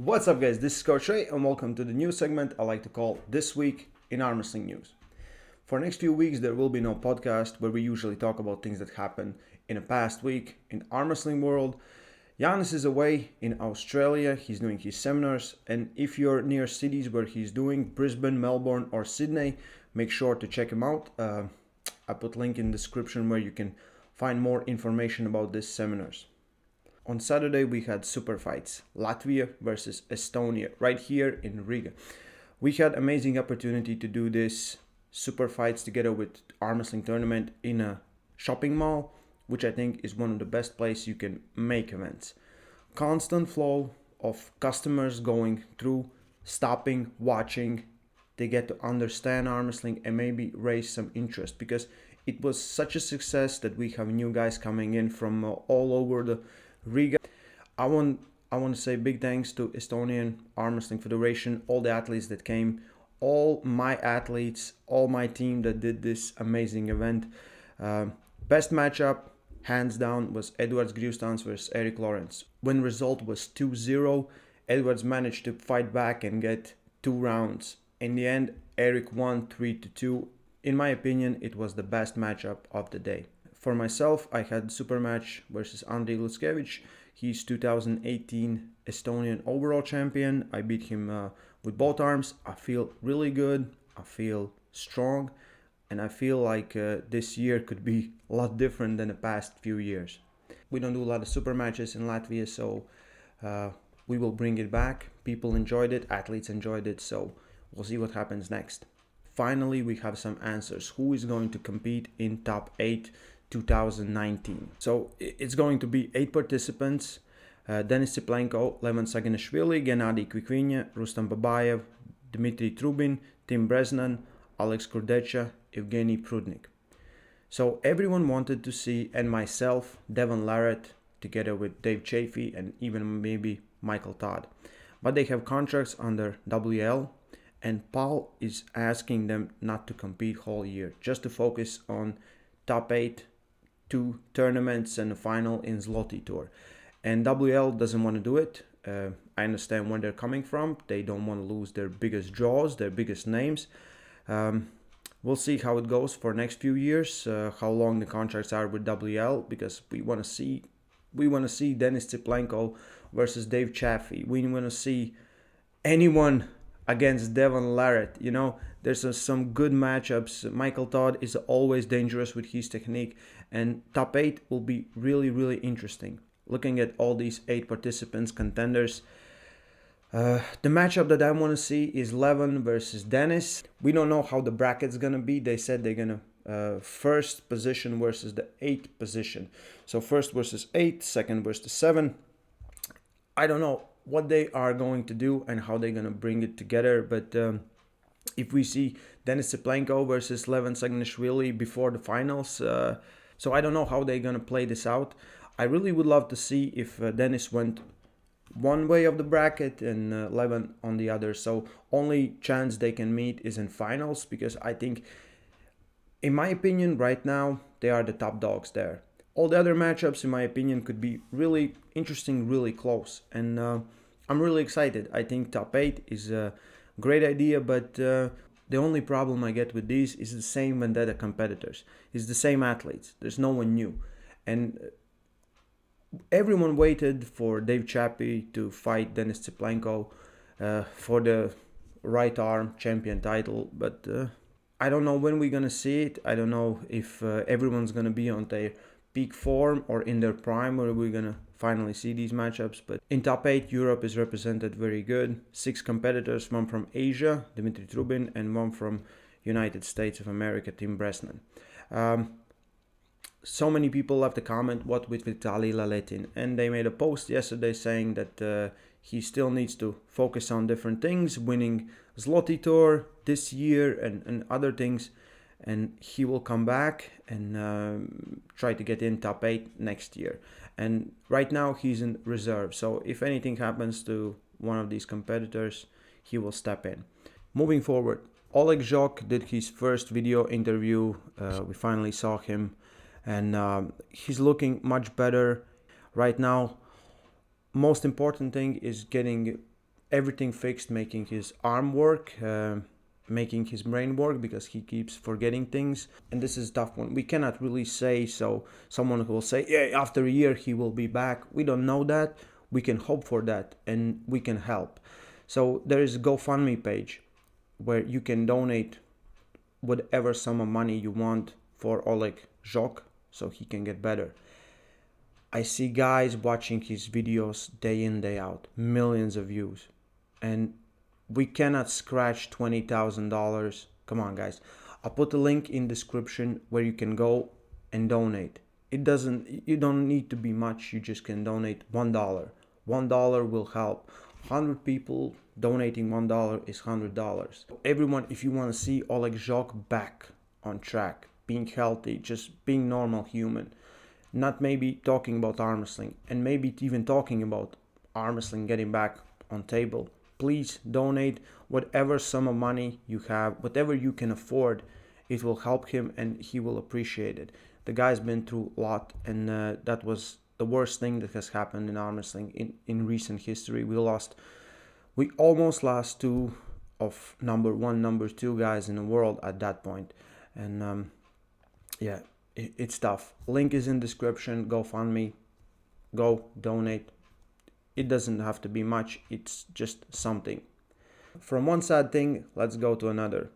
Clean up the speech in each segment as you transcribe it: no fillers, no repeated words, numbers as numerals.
What's up guys, this is Coach Ray and welcome to the news segment I like to call This Week in Arm Wrestling News. For the next few weeks there will be no podcast where we usually talk about things that happened in a past week in arm wrestling world. Janis is away in Australia, he's doing his seminars, and if you're near cities where he's doing, Brisbane, Melbourne or Sydney, make sure to check him out. I put link in the description where you can find more information about these seminars. On Saturday we had super fights, Latvia versus Estonia, right here in Riga. We had amazing opportunity to do this super fights together with arm wrestling tournament in a shopping mall, which I think is one of the best places you can make events. Constant flow of customers going through, stopping, watching. They get to understand arm wrestling and maybe raise some interest because it was such a success that we have new guys coming in from all over the Riga. I want to say big thanks to Estonian Arm Wrestling Federation, all the athletes that came, all my athletes, all my team that did this amazing event. Best matchup, hands down, was Edwards Grewstans versus Eric Lawrence. When result was 2-0, Edwards managed to fight back and get 2 rounds. In the end, Eric won 3-2. In my opinion, it was the best matchup of the day. For myself, I had super match versus Andrei Luskevich. He's 2018 Estonian overall champion. I beat him with both arms. I feel really good. I feel strong. And I feel like this year could be a lot different than the past few years. We don't do a lot of super matches in Latvia, so we will bring it back. People enjoyed it. Athletes enjoyed it. So we'll see what happens next. Finally, we have some answers. Who is going to compete in top 8 2019? So it's going to be 8 participants: Denis Tsiplenko, Levan Saginashvili, Gennady Kvikvinya, Rustam Babayev, Dmitry Trubin, Tim Bresnan, Alex Kurdecha, Evgeny Prudnik. So everyone wanted to see, and myself, Devon Larratt, together with Dave Chafee and even maybe Michael Todd. But they have contracts under WL, and Paul is asking them not to compete whole year, just to focus on top 8, 2 tournaments and a final in Zloty Tour. And WL doesn't want to do it. I understand where they're coming from. They don't want to lose their biggest draws, their biggest names. We'll see how it goes for next few years, how long the contracts are with WL, because we want to see Denis Tsiplenko versus Dave Chafee. We want to see anyone against Devon Larratt. You know, there's some good matchups. Michael Todd is always dangerous with his technique, and top 8 will be really, really interesting. Looking at all these 8 participants, contenders, the matchup that I want to see is Levan versus Denis. We don't know how the bracket's gonna be. They said they're gonna first position versus the 8th position. So first versus 8, second versus 7. I don't know what they are going to do and how they're gonna bring it together, but if we see Denis Tsiplenko versus Levan Saginashvili before the finals, so I don't know how they're gonna play this out. I really would love to see if Denis went one way of the bracket and Levan on the other. So only chance they can meet is in finals, because I think, in my opinion, right now they are the top dogs there. All the other matchups, in my opinion, could be really interesting, really close, and I'm really excited. I think top 8 is a great idea, but the only problem I get with these is the same vendetta competitors. It's the same athletes. There's no one new, and everyone waited for Dave Chafee to fight Denis Tsiplenko for the right arm champion title, but I don't know when we're gonna see it. I don't know if everyone's gonna be on their peak form or in their prime, or we're gonna finally see these matchups. But in top 8, Europe is represented very good. 6 competitors, 1 from Asia, Dmitry Trubin, and 1 from United States of America, Tim Bresnan. So many people left a comment, what with Vitaly Laletin, and they made a post yesterday saying that he still needs to focus on different things, winning Zloty Tour this year and other things, and he will come back and try to get in top 8 next year. And right now he's in reserve, so if anything happens to one of these competitors, he will step in. Moving forward, Oleg Zhokh did his first video interview. We finally saw him, and he's looking much better right now. Most important thing is getting everything fixed, making his arm work, making his brain work, because he keeps forgetting things. And this is a tough one. We cannot really say, so someone will say, yeah, after a year he will be back. We don't know that. We can hope for that, and we can help. So there is a GoFundMe page where you can donate whatever sum of money you want for Oleg Zhokh so he can get better. I see guys watching his videos day in, day out, millions of views, and we cannot scratch $20,000. Come on, guys. I'll put a link in description where you can go and donate. You don't need to be much. You just can donate $1. $1 will help. 100 people donating $1 is $100. Everyone, if you want to see Oleg Zhokh back on track, being healthy, just being normal human, not maybe talking about arm wrestling, and maybe even talking about arm wrestling getting back on table, please donate whatever sum of money you have, whatever you can afford. It will help him and he will appreciate it. The guy's been through a lot, and that was the worst thing that has happened in arm wrestling in recent history. We almost lost two of number one, number two guys in the world at that point. And yeah, it's tough. Link is in description. GoFundMe. Go donate. It doesn't have to be much. It's just something. From one sad thing, let's go to another.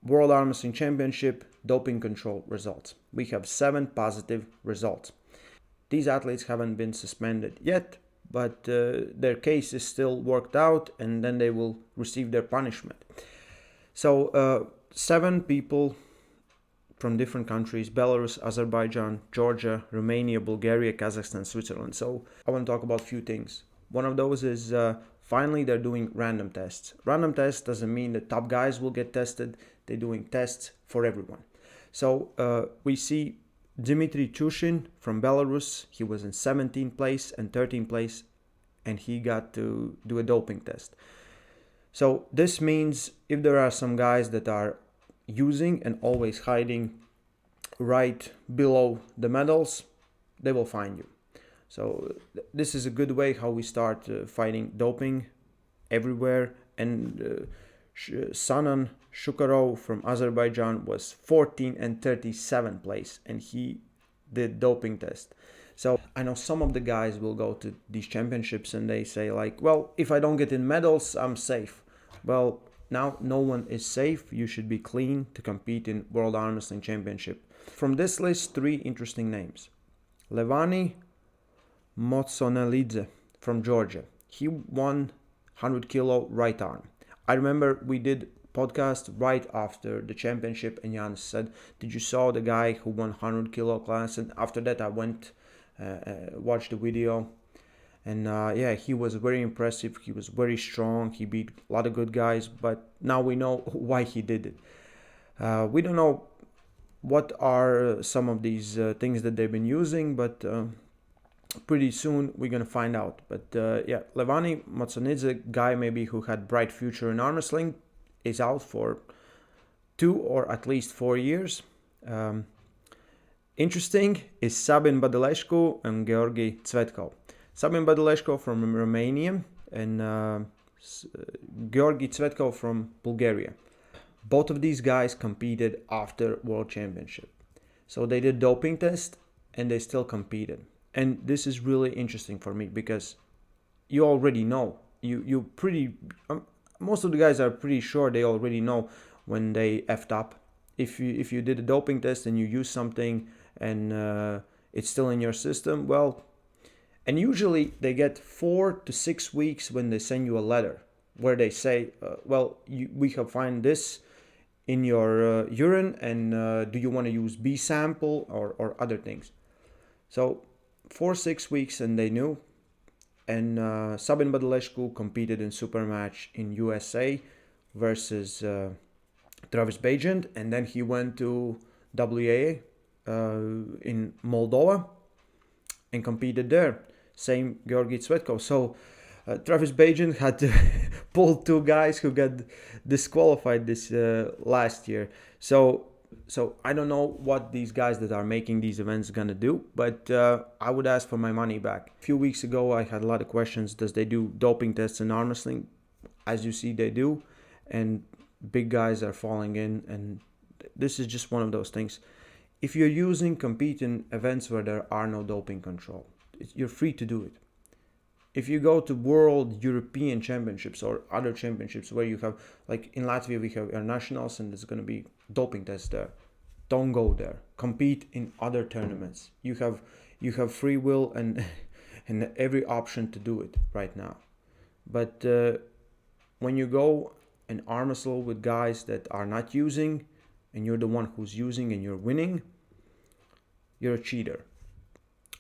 World Arm Wrestling Championship doping control results. We have 7 positive results. These athletes haven't been suspended yet, but their case is still worked out, and then they will receive their punishment. So 7 people from different countries: Belarus, Azerbaijan, Georgia, Romania, Bulgaria, Kazakhstan, Switzerland. So I want to talk about a few things. One of those is finally they're doing random tests. Random tests doesn't mean the top guys will get tested. They're doing tests for everyone. So we see Dmitry Chushin from Belarus. He was in 17th place and 13th place, and he got to do a doping test. So this means if there are some guys that are using and always hiding right below the medals, they will find you. So this is a good way how we start fighting doping everywhere. And Sanan Shukarov from Azerbaijan was 14th and 37th place, and he did doping test. So I know some of the guys will go to these championships and they say like, well, if I don't get in medals, I'm safe. Well, now no one is safe. You should be clean to compete in World Arm Wrestling Championship. From this list, 3 interesting names. Levani Motsonelidze from Georgia. He won 100 kilo right arm. I remember we did podcast right after the championship, and Janis said, did you saw the guy who won 100 kilo class? And after that I went watched the video, and yeah, he was very impressive. He was very strong. He beat a lot of good guys, but now we know why he did it. We don't know what are some of these things that they've been using, but pretty soon we're gonna find out. But yeah, Levani Motsonidze, guy maybe who had bright future in arm wrestling, is out for 2 or at least 4 years. Interesting is Sabin Badileshko and Georgi Tsvetkov. Sabin Badileshko from Romania and Georgi Tsvetkov from Bulgaria. Both of these guys competed after World Championship. So they did doping test and they still competed. And this is really interesting for me because you already know. You pretty most of the guys are pretty sure they already know when they effed up. If you did a doping test and you use something and it's still in your system, well, and usually they get 4 to 6 weeks when they send you a letter where they say, well, we have found this in your urine, and do you want to use B sample or other things? So 4-6 weeks and they knew. And Sabin Badileshko competed in super match in USA versus Travis Bagent, and then he went to WA in Moldova and competed there. Same Georgi Tsvetkov. So Travis Bagent had to pull 2 guys who got disqualified this last year. So So I don't know what these guys that are making these events gonna do, but I would ask for my money back. A few weeks ago, I had a lot of questions. Does they do doping tests in arm wrestling? As you see, they do, and big guys are falling in, and this is just one of those things. If you're competing events where there are no doping control, you're free to do it. If you go to world European championships or other championships where you have, like in Latvia, we have our nationals and there's going to be doping tests there. Don't go there. Compete in other tournaments. You have free will and and every option to do it right now. But when you go and arm wrestle with guys that are not using, and you're the one who's using and you're winning, you're a cheater.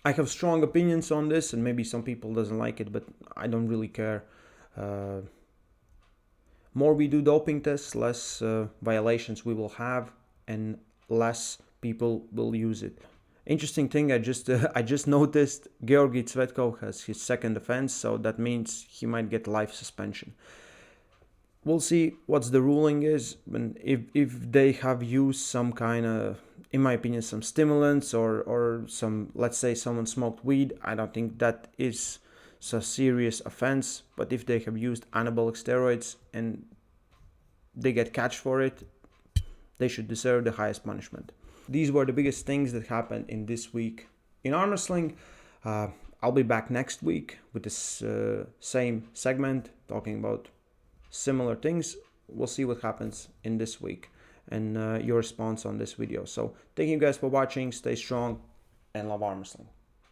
I have strong opinions on this, and maybe some people doesn't like it, but I don't really care. More we do doping tests, less violations we will have, and less people will use it. Interesting thing, I just noticed Georgi Tsvetkov has his second offense, so that means he might get life suspension. We'll see what's the ruling is, and if they have used some kind of, in my opinion, some stimulants or some, let's say someone smoked weed. I don't think that is a serious offense, but if they have used anabolic steroids and they get catch for it, they should deserve the highest punishment. These were the biggest things that happened in this week in arm wrestling. I'll be back next week with this same segment talking about similar things. We'll see what happens in this week and your response on this video. So thank you guys for watching. Stay strong and love arm wrestling.